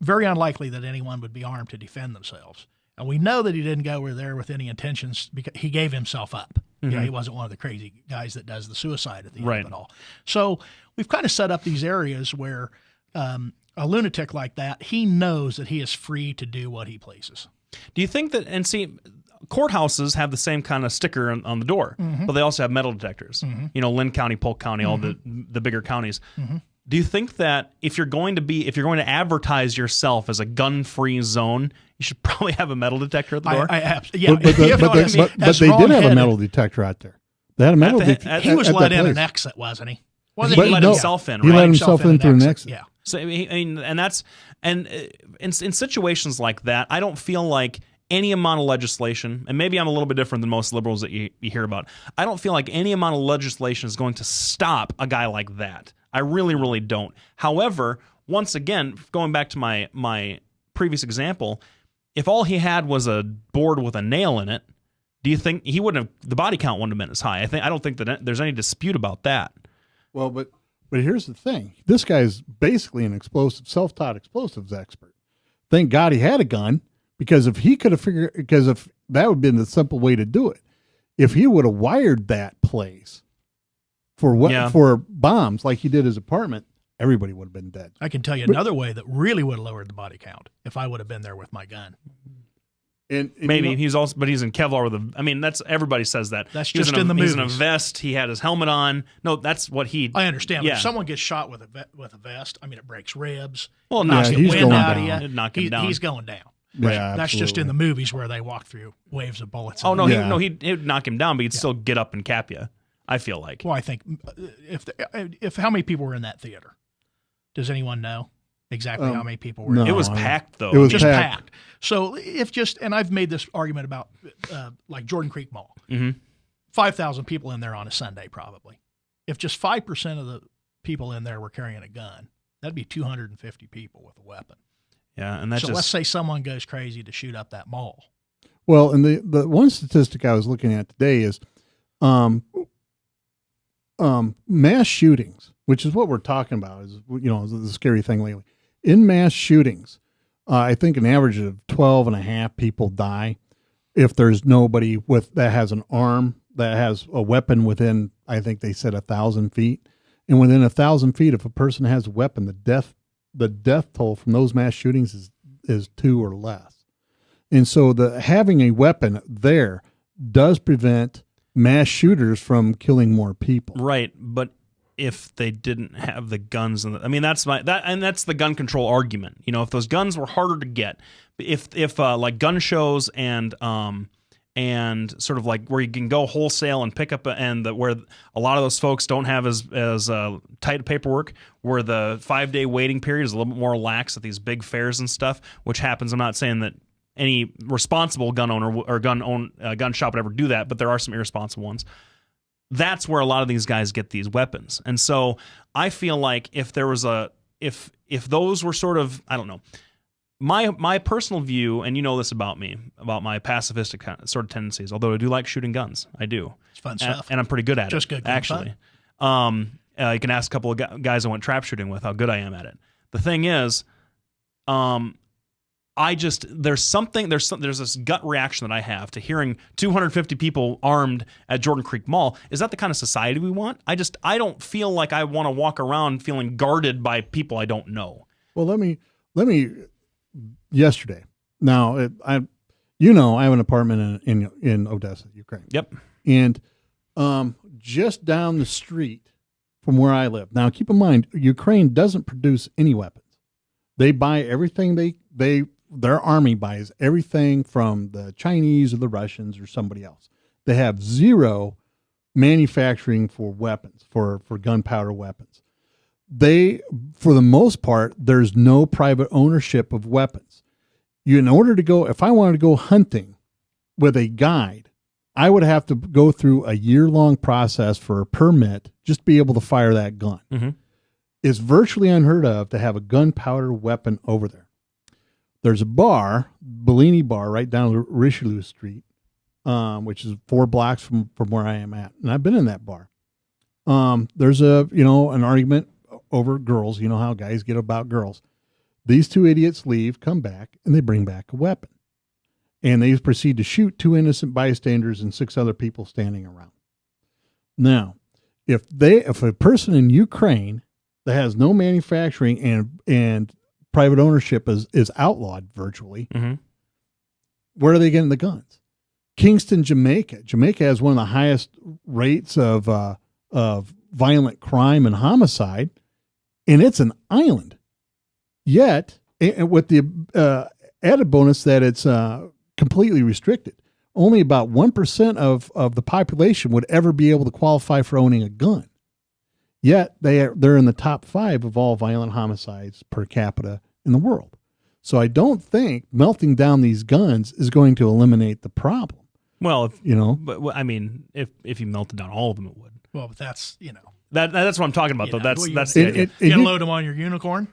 very unlikely that anyone would be armed to defend themselves. And we know that he didn't go over there with any intentions because he gave himself up. Mm-hmm. He wasn't one of the crazy guys that does the suicide at the end of it all. So we've kind of set up these areas where a lunatic like that, he knows that he is free to do what he pleases. Do you think that, and see, courthouses have the same kind of sticker on the door, but they also have metal detectors. Lynn County, Polk County, all the bigger counties. Do you think that if you're going to advertise yourself as a gun-free zone, you should probably have a metal detector at the door? Yeah, but they did have a metal detector out there. They had a metal detector. He was let in an exit, wasn't he? He let himself in. He let himself in through an exit. Yeah. So and in situations like that, I don't feel like any amount of legislation, and maybe I'm a little bit different than most liberals that you hear about, I don't feel like any amount of legislation is going to stop a guy like that. I really, really don't. However, once again, going back to my previous example, if all he had was a board with a nail in it, do you think he wouldn't have, the body count wouldn't have been as high? I don't think that there's any dispute about that. Well, but here's the thing. This guy's basically an self-taught explosives expert. Thank God he had a gun, because if he could have if that would have been the simple way to do it. If he would have wired that place for bombs like he did his apartment, everybody would have been dead. I can tell you another way that really would have lowered the body count if I would have been there with my gun. And maybe he's in Kevlar with that's everybody says that. That's just in the movies. He's in a vest. He had his helmet on. No, that's what I understand. But if someone gets shot with a vest, it breaks ribs. Well, knocks the wind out of you. It'd knock him down. He's going down. Right. Yeah, that's just in the movies where they walk through waves of bullets. Oh no, he'd knock him down, but he'd still get up and cap you. I feel like. Well, I think if how many people were in that theater? Does anyone know exactly how many people were? No, it was packed though. It was just packed. So and I've made this argument about like Jordan Creek Mall, 5,000 people in there on a Sunday probably. If just 5% of the people in there were carrying a gun, that'd be 250 people with a weapon. Yeah, and let's say someone goes crazy to shoot up that mall. Well, and the one statistic I was looking at today is mass shootings, which is what we're talking about, is the scary thing lately. In mass shootings, I think an average of 12 and a half people die if there's nobody that has an arm, that has a weapon within, I think they said 1,000 feet. And within 1,000 feet, if a person has a weapon, the death toll from those mass shootings is 2 or less. And so having a weapon there does prevent mass shooters from killing more people. Right, but if they didn't have the guns, that's the gun control argument. If those guns were harder to get, if like gun shows and sort of like where you can go wholesale and pick up where a lot of those folks don't have as tight paperwork, where the 5-day waiting period is a little bit more lax at these big fairs and stuff, which happens. I'm not saying that any responsible gun owner or gun shop would ever do that, but there are some irresponsible ones. That's where a lot of these guys get these weapons. And so I feel like if there was if those were sort of, I don't know, my personal view, and you know this about me, about my pacifistic sort of tendencies, although I do like shooting guns. I do. It's fun stuff. And I'm pretty good at Just it, good actually. You can ask a couple of guys I went trap shooting with how good I am at it. The thing is, there's this gut reaction that I have to hearing 250 people armed at Jordan Creek Mall. Is that the kind of society we want? I don't feel like I want to walk around feeling guarded by people I don't know. Well, let me yesterday. Now, I have an apartment in Odessa, Ukraine. Yep. And just down the street from where I live. Now, keep in mind, Ukraine doesn't produce any weapons. They buy everything their army buys everything from the Chinese or the Russians or somebody else. They have zero manufacturing for weapons, for gunpowder weapons. For the most part, there's no private ownership of weapons. If I wanted to go hunting with a guide, I would have to go through a year-long process for a permit just to be able to fire that gun. Mm-hmm. It's virtually unheard of to have a gunpowder weapon over there. There's a bar, Bellini Bar, right down Richelieu Street, which is 4 blocks from where I am at. And I've been in that bar. There's an argument over girls. You know how guys get about girls. These 2 idiots leave, come back, and they bring back a weapon. And they proceed to shoot 2 innocent bystanders and 6 other people standing around. Now, if a person in Ukraine that has no manufacturing and private ownership is outlawed virtually, where are they getting the guns? Kingston, Jamaica. Jamaica has one of the highest rates of violent crime and homicide, and it's an island. Yet, with the added bonus that it's completely restricted, only about 1% of the population would ever be able to qualify for owning a gun. Yet they're in the top 5 of all violent homicides per capita in the world. So I don't think melting down these guns is going to eliminate the problem. Well, if you melted down all of them, it would. Well, but that's That's what I'm talking about, though. That's you, the idea. You gonna load them on your unicorn?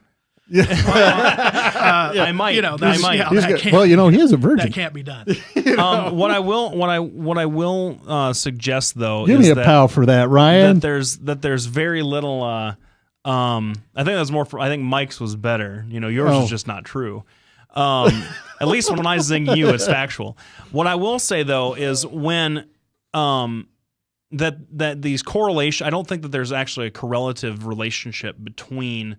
Yeah, I might. You know, I might. Well, he is a virgin. That can't be done. What I will suggest, though, give is me a that, pal for that, Ryan. That there's very little. I think that's more. I think Mike's was better. Yours is just not true. At least when I zing you, it's factual. What I will say, though, is when that these correlation. I don't think that there's actually a correlative relationship between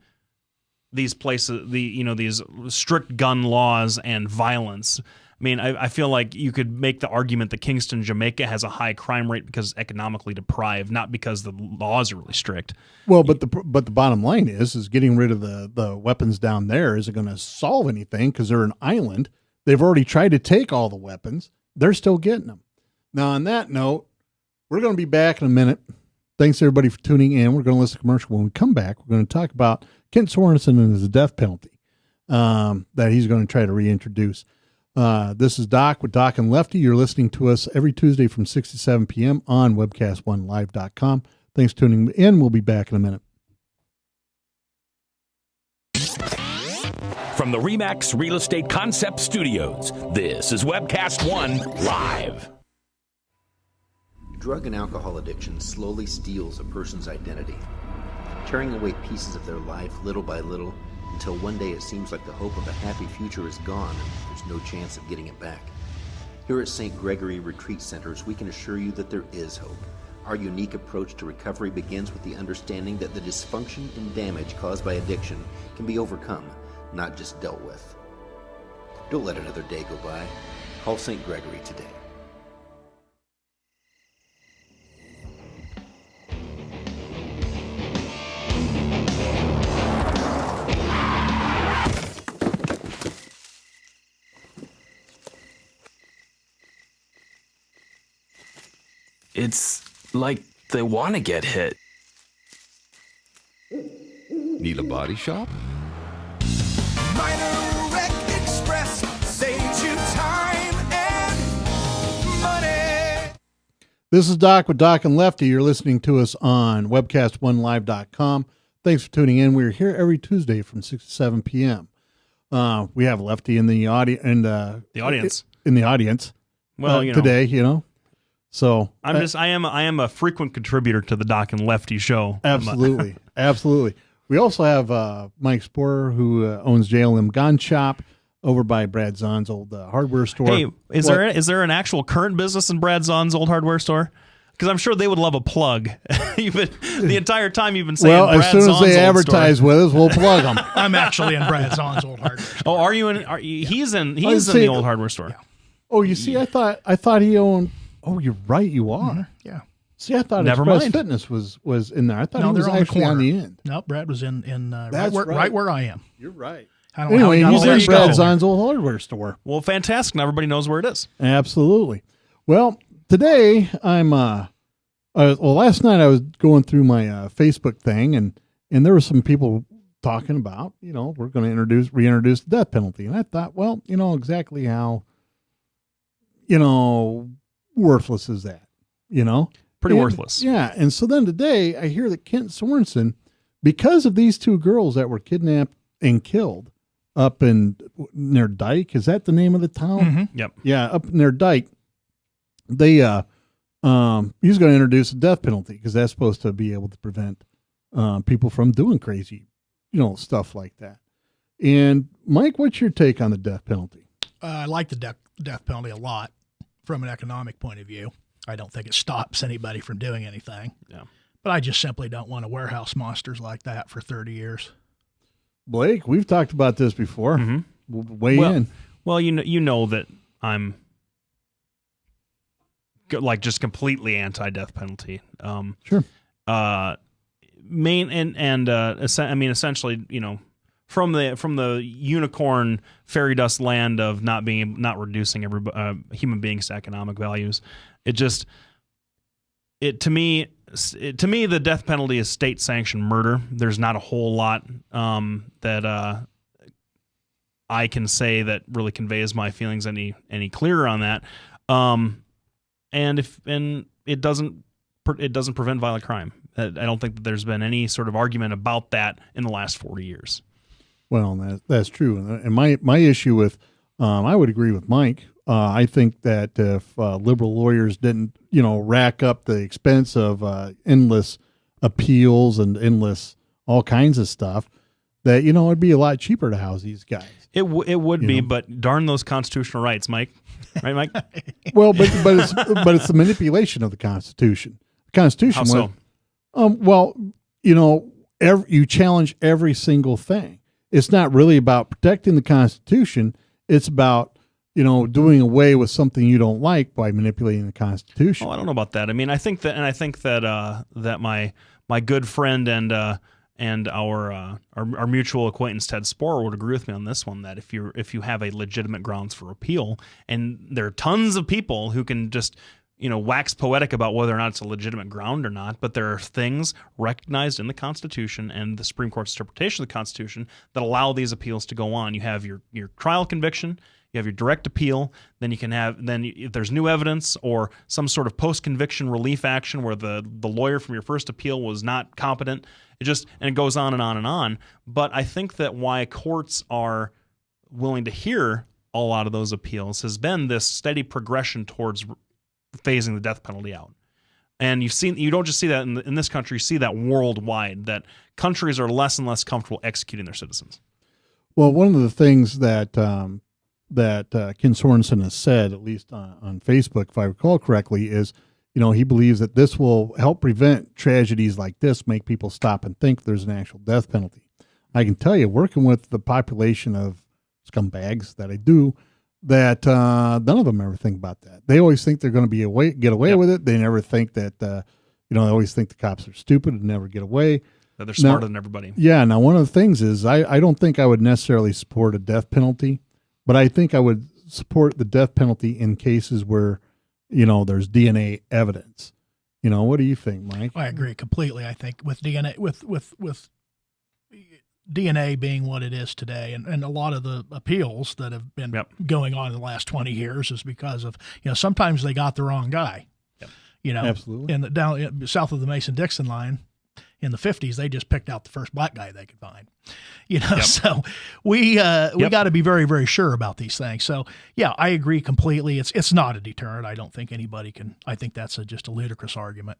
these places, these strict gun laws and violence. I mean, I feel like you could make the argument that Kingston, Jamaica has a high crime rate because it's economically deprived, not because the laws are really strict. Well, but the bottom line is getting rid of the weapons down there isn't going to solve anything because they're an island. They've already tried to take all the weapons. They're still getting them. Now, on that note, we're going to be back in a minute. Thanks, everybody, for tuning in. We're going to listen to commercial. When we come back, we're going to talk about Kent Sorensen and his death penalty that he's going to try to reintroduce. This is Doc with Doc and Lefty. You're listening to us every Tuesday from 6 to 7 p.m. on webcast1live.com. Thanks for tuning in. We'll be back in a minute. From the RE/MAX Real Estate Concept Studios, this is Webcast One Live. Drug and alcohol addiction slowly steals a person's identity, tearing away pieces of their life little by little until one day it seems like the hope of a happy future is gone and there's no chance of getting it back. Here at St. Gregory Retreat Centers, we can assure you that there is hope. Our unique approach to recovery begins with the understanding that the dysfunction and damage caused by addiction can be overcome, not just dealt with. Don't let another day go by. Call St. Gregory today. It's like they want to get hit. Need a body shop? Minor Wreck Express saves you time and money. This is Doc with Doc and Lefty. You're listening to us on webcast1live.com. Thanks for tuning in. We're here every Tuesday from 6 to 7 p.m. We have Lefty in the audience. In the audience. Well, today, So I am a frequent contributor to the Doc and Lefty show. Absolutely. Absolutely. We also have Mike Sporer, who owns JLM Gun Shoppe over by Brad Zahn's old hardware store. Hey, is there an actual current business in Brad Zahn's old hardware store? Because I'm sure they would love a plug. The entire time you've been saying Brad Brad as soon as Zahn's they old advertise store. with us, we'll plug them. I'm actually in Brad Zahn's old hardware store. Oh, are you in? He's in the old hardware store. Yeah. Oh, you see, I thought he owned. Oh, you're right. You are. Mm-hmm. Yeah. See, I thought Never Express mind. Fitness was in there. I thought he was they're actually on corner. the end. No, Brad was in That's right where I am. You're right. I don't know how Anyway, he got he's all in that Brad stuff. Zahn's old hardware store. Well, fantastic. Now everybody knows where it is. Absolutely. Well, today I'm last night I was going through my Facebook thing and there were some people talking about, we're going to reintroduce the death penalty. And I thought, well, exactly how, worthless is that, Pretty worthless. Yeah. And so then today I hear that Kent Sorensen, because of these two girls that were kidnapped and killed up near Dyke, is that the name of the town? Mm-hmm. Yep. Yeah. Up near Dyke, they, he's going to introduce a death penalty because that's supposed to be able to prevent people from doing crazy, stuff like that. And Mike, what's your take on the death penalty? I like the death penalty a lot from an economic point of view. I don't think it stops anybody from doing anything. Yeah. But I just simply don't want to warehouse monsters like that for 30 years. Blake, we've talked about this before. Mm-hmm. We'll weigh in. Well, you know that I'm just completely anti-death penalty. Sure. Essentially, from the unicorn fairy dust land of not reducing human beings to economic values, to me the death penalty is state sanctioned murder. There's not a whole lot that I can say that really conveys my feelings any clearer on that. And it doesn't prevent violent crime. I don't think that there's been any sort of argument about that in the last 40 years. Well, that's true. And my issue with, I would agree with Mike. I think that if liberal lawyers didn't, rack up the expense of endless appeals and endless all kinds of stuff, that, it'd be a lot cheaper to house these guys. It would be, but darn those constitutional rights, Mike. Right, Mike? Well, but it's the manipulation of the Constitution. The Constitution. How so? You challenge every single thing. It's not really about protecting the Constitution. It's about, doing away with something you don't like by manipulating the Constitution. Oh, I don't know about that. I mean, I think that that my good friend and our mutual acquaintance Ted Sporer would agree with me on this one, that if you have a legitimate grounds for appeal, and there are tons of people who can just wax poetic about whether or not it's a legitimate ground or not, but there are things recognized in the Constitution and the Supreme Court's interpretation of the Constitution that allow these appeals to go on. You have your trial conviction, you have your direct appeal, then if there's new evidence or some sort of post-conviction relief action where the lawyer from your first appeal was not competent, it goes on and on and on. But I think that why courts are willing to hear a lot of those appeals has been this steady progression towards phasing the death penalty out. And you don't just see that in this country, you see that worldwide, that countries are less and less comfortable executing their citizens. Well, one of the things that Ken Sorensen has said, at least on Facebook, if I recall correctly, is, he believes that this will help prevent tragedies like this, make people stop and think there's an actual death penalty. I can tell you, working with the population of scumbags that I do, that none of them ever think about that. They always think they're going to get away with it. They never think that, they always think the cops are stupid and never get away. That they're smarter than everybody. Yeah. Now, one of the things is I don't think I would necessarily support a death penalty, but I think I would support the death penalty in cases where, there's DNA evidence. What do you think, Mike? I agree completely. I think with DNA, with DNA being what it is today, and a lot of the appeals that have been going on in the last 20 years is because of, sometimes they got the wrong guy. Absolutely. Down south of the Mason-Dixon line in the 50s, they just picked out the first black guy they could find. So we got to be very, very sure about these things. So yeah, I agree completely. It's not a deterrent. I don't think anybody can. I think that's just a ludicrous argument.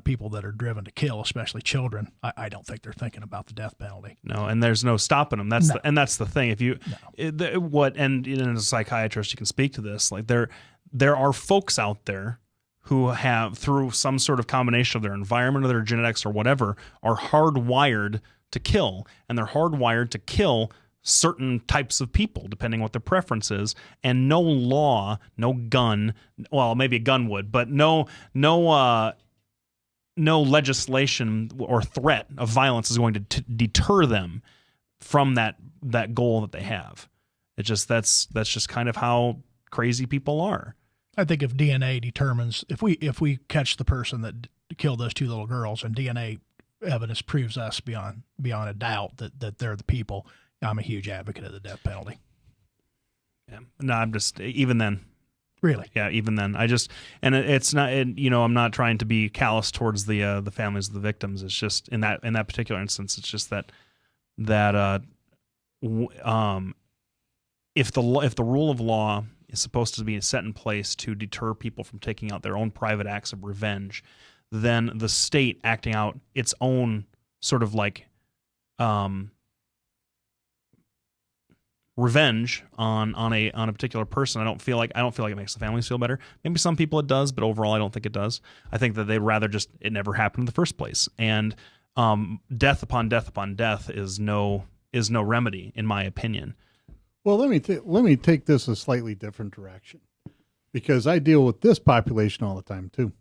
People that are driven to kill, especially children, I don't think they're thinking about the death penalty. No, and there's no stopping them. That's the thing. If you as a psychiatrist, you can speak to this. Like there are folks out there who have, through some sort of combination of their environment or their genetics or whatever, are hardwired to kill, and they're hardwired to kill certain types of people, depending what their preference is, and no law, no gun, well, maybe a gun would, but no legislation or threat of violence is going to deter them from that goal that they have. That's just kind of how crazy people are. I think if DNA determines, if we catch the person that killed those two little girls and DNA evidence proves us beyond a doubt that they're the people, I'm a huge advocate of the death penalty. Yeah. No, I'm just, even then. Really? Yeah, even then. It's not, I'm not trying to be callous towards the families of the victims. It's just in that particular instance, it's just that if the rule of law is supposed to be set in place to deter people from taking out their own private acts of revenge, then the state acting out its own sort of like revenge on a particular person, I don't feel like it makes the families feel better. Maybe some people it does, but overall I don't think it does. I think that they'd rather just it never happened in the first place. And death upon death upon death is no remedy, in my opinion. Well, let me take this a slightly different direction, because I deal with this population all the time too.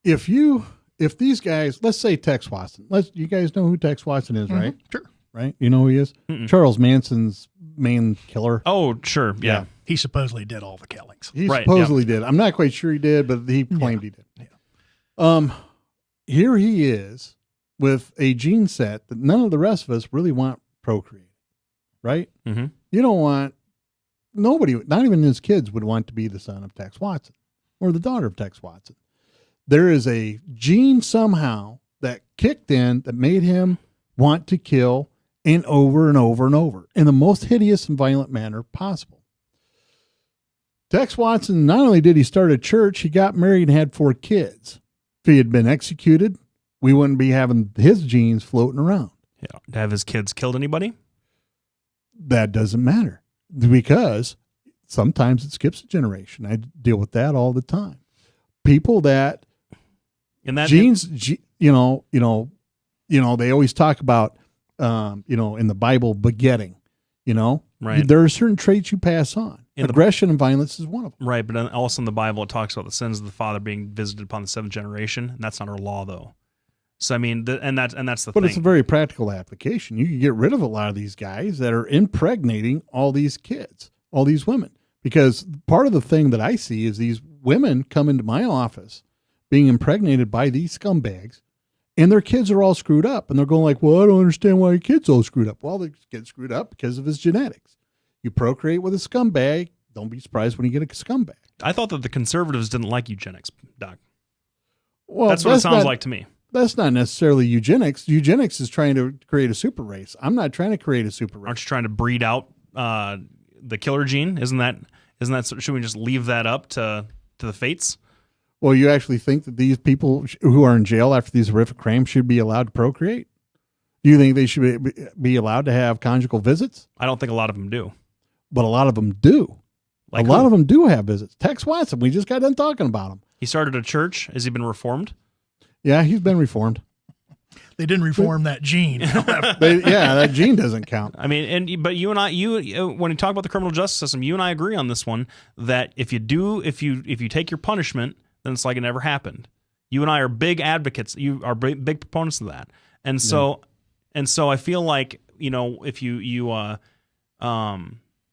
If these guys, let's say Tex Watson, you guys know who Tex Watson is, right? Sure. Right? You know who he is? Mm-mm. Charles Manson's main killer. Oh, sure. Yeah. He supposedly did all the killings. He supposedly did. I'm not quite sure he did, but he claimed he did. Yeah. Here he is with a gene set that none of the rest of us really want procreated, right? Mm-hmm. You don't want, nobody, not even his kids would want to be the son of Tex Watson or the daughter of Tex Watson. there is a gene somehow that kicked in that made him want to kill and over and over and over in the most hideous and violent manner possible. Tex Watson, not only did he start a church, he got married and had 4 kids. If he had been executed, we wouldn't be having his genes floating around. Yeah. Have his kids killed anybody? That doesn't matter because sometimes it skips a generation. I deal with that all the time. People that genes, they always talk about, in the Bible, begetting, Right. There are certain traits you pass on. Aggression and violence is one of them. Right. But then also in the Bible, it talks about the sins of the father being visited upon the 7th generation. And that's not our law, though. So, I mean, and that's the thing. But it's a very practical application. You can get rid of a lot of these guys that are impregnating all these kids, all these women. Because part of the thing that I see is these women come into my office being impregnated by these scumbags, and their kids are all screwed up. And they're going like, well, I don't understand why your kid's all screwed up. Well, they get screwed up because of his genetics. You procreate with a scumbag, don't be surprised when you get a scumbag. I thought that the conservatives didn't like eugenics, Doc. Well, that's what it sounds like to me. That's not necessarily eugenics. Eugenics is trying to create a super race. I'm not trying to create a super race. Aren't you trying to breed out the killer gene? Isn't that? Should we just leave that up to the fates? Well, you actually think that these people who are in jail after these horrific crimes should be allowed to procreate? Do you think they should be allowed to have conjugal visits? I don't think a lot of them do. But a lot of them do. Like a lot of them do have visits. Tex Watson, we just got done talking about him. He started a church. Has he been reformed? Yeah, he's been reformed. They didn't reform that gene. That gene doesn't count. I mean, but you and I, when you talk about the criminal justice system, you and I agree on this one that if you take your punishment, then it's like it never happened. You and I are big advocates. You are big proponents of that, and so I feel like if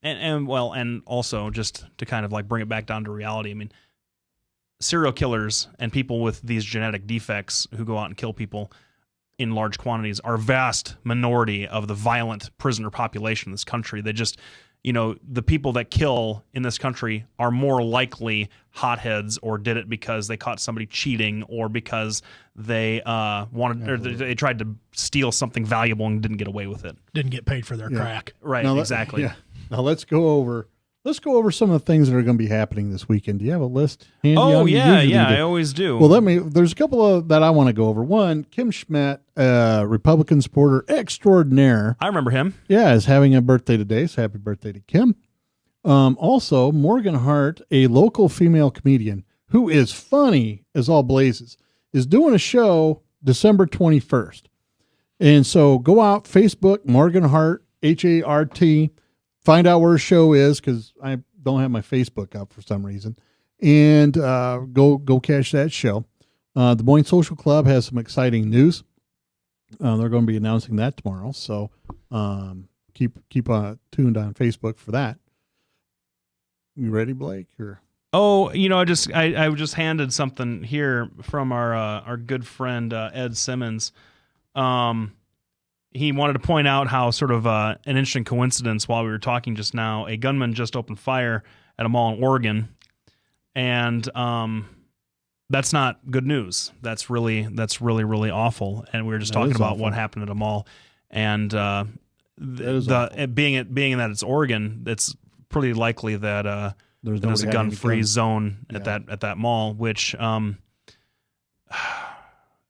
and also just to kind of like bring it back down to reality. I mean, serial killers and people with these genetic defects who go out and kill people in large quantities are a vast minority of the violent prisoner population in this country. They just, the people that kill in this country are more likely hotheads or did it because they caught somebody cheating or because they they tried to steal something valuable and didn't get away with it. Didn't get paid for their crack. Right, exactly. Now let's go over some of the things that are going to be happening this weekend. Do you have a list handy? Oh, yeah, I always do. Well, there's a couple that I want to go over. One, Kim Schmidt, Republican supporter extraordinaire. I remember him. Yeah, is having a birthday today, so happy birthday to Kim. Also, Morgan Hart, a local female comedian who is funny as all blazes, is doing a show December 21st. And so go out, Facebook, Morgan Hart, Hart. Find out where her show is because I don't have my Facebook up for some reason. And go catch that show. The Des Moines Social Club has some exciting news. They're going to be announcing that tomorrow. So keep tuned on Facebook for that. You ready, Blake? Or? Oh, I just handed something here from our good friend Ed Simmons. He wanted to point out how sort of an interesting coincidence while we were talking just now, a gunman just opened fire at a mall in Oregon, and that's not good news. That's really awful. And we were just talking about what happened at a mall, and being that it's Oregon, it's pretty likely that there's a gun-free zone at that mall, which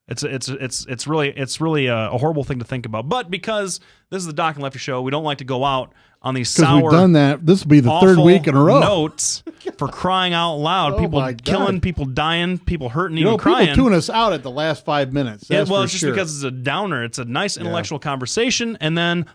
It's really a horrible thing to think about. But because this is the Doc and Lefty show, we don't like to go out on these sour. We've done that. This will be the third week in a row. Notes for crying out loud. People killing, people dying, people hurting, even crying. People tune us out at the last 5 minutes. That's it's just because it's a downer. It's a nice intellectual conversation, and then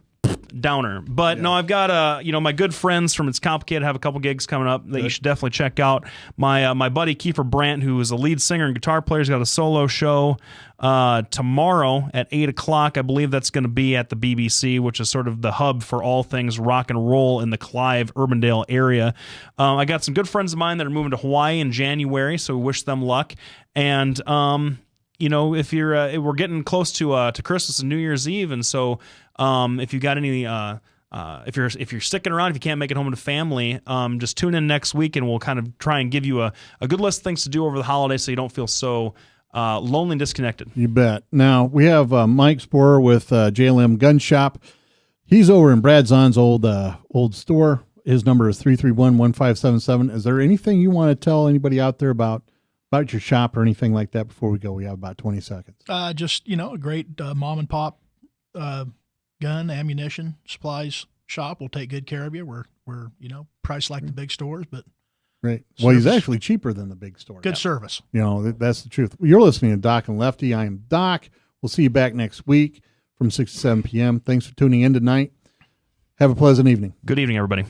downer. But no, I've got my good friends from It's Complicated have a couple gigs coming up that you should definitely check out. My buddy Kiefer Brandt, who is a lead singer and guitar player, has got a solo show tomorrow at 8:00. I believe that's going to be at the BBC, which is sort of the hub for all things rock and roll in the Clive Urbandale area. I got some good friends of mine that are moving to Hawaii in January, so we wish them luck. And if you're we're getting close to Christmas and New Year's Eve, and so if you got any if you're sticking around, if you can't make it home to family, just tune in next week, and we'll kind of try and give you a good list of things to do over the holidays, so you don't feel so lonely and disconnected. You bet. Now we have Mike Sporer with JLM Gun Shoppe. He's over in Brad Zahn's old store. His number is 331-1577. Is there anything you want to tell anybody out there about your shop or anything like that before we go? We have about 20 seconds. Just, a great mom and pop gun, ammunition, supplies shop. We'll take good care of you. We're priced like the big stores, but great. Well, he's actually cheaper than the big store. Good service. That's the truth. You're listening to Doc and Lefty. I am Doc. We'll see you back next week from 6 to 7 p.m. Thanks for tuning in tonight. Have a pleasant evening. Good evening, everybody.